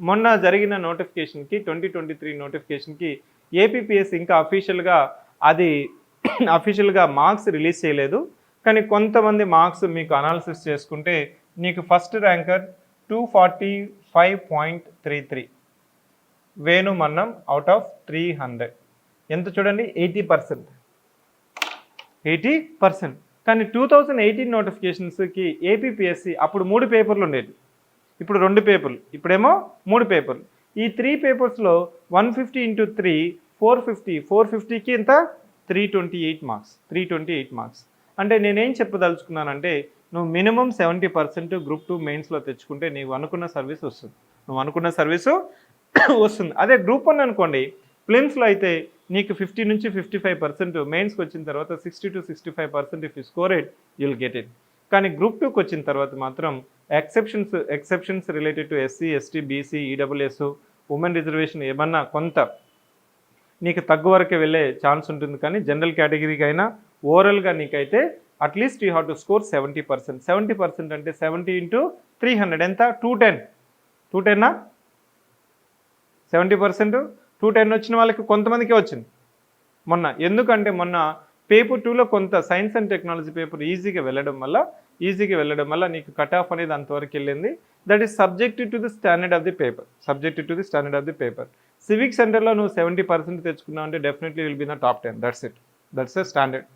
మొన్న జరిగిన నోటిఫికేషన్కి 2023 నోటిఫికేషన్కి ఏపీపీఎస్సీ ఇంకా అఫీషియల్గా మార్క్స్ రిలీజ్ చేయలేదు. కానీ కొంతమంది మార్క్స్ మీకు అనాలిసిస్ చేసుకుంటే నీకు first ranker 245.33 Venu Mannam out of 300. ఎంత చూడండి, 80%. కానీ 2018 నోటిఫికేషన్స్కి ఏపీపీఎస్సీ అప్పుడు 3 పేపర్లు ఉండేవి, ఇప్పుడు 2 పేపర్లు, ఇప్పుడేమో 3 పేపర్లు. ఈ 3 పేపర్స్లో 150 × 3 450కి ఇంత 328 మార్క్స్. అంటే నేనేం చెప్పదలుచుకున్నానంటే నువ్వు మినిమం 70% గ్రూప్ 2 మెయిన్స్లో తెచ్చుకుంటే నీవు అనుకున్న సర్వీస్ వస్తుంది. అదే గ్రూప్ 1 అనుకోండి, ప్లిమ్స్లో అయితే నీకు 50 నుంచి 55%, మెయిన్స్కి వచ్చిన తర్వాత 60 to 65% if you score it you'll get it. కానీ గ్రూప్ 2కి వచ్చిన తర్వాత మాత్రం exceptions related to SC, ST, BC, EWS, women reservation ఏమన్నా కొంత నీకు తగ్గు వరకే వెళ్ళే ఛాన్స్ ఉంటుంది. కానీ జనరల్ కేటగిరీకి అయినా ఓవరాల్గా నీకైతే at least you have to score 70%. 70% అంటే 70 × 300 ఎంత? 210. 70% 210 వచ్చిన వాళ్ళకి కొంతమందికే వచ్చింది మొన్న. ఎందుకంటే మొన్న పేపర్ 2లో కొంత సైన్స్ అండ్ టెక్నాలజీ పేపర్ ఈజీగా వెళ్ళడం వల్ల నీకు కట్ ఆఫ్ అనేది అంతవరకు వెళ్ళింది. That is subjected to the standard of the paper. Civic సెంటర్లో నువ్వు 70% తెచ్చుకున్నావు అంటే definitely will be in the top 10. That's a standard.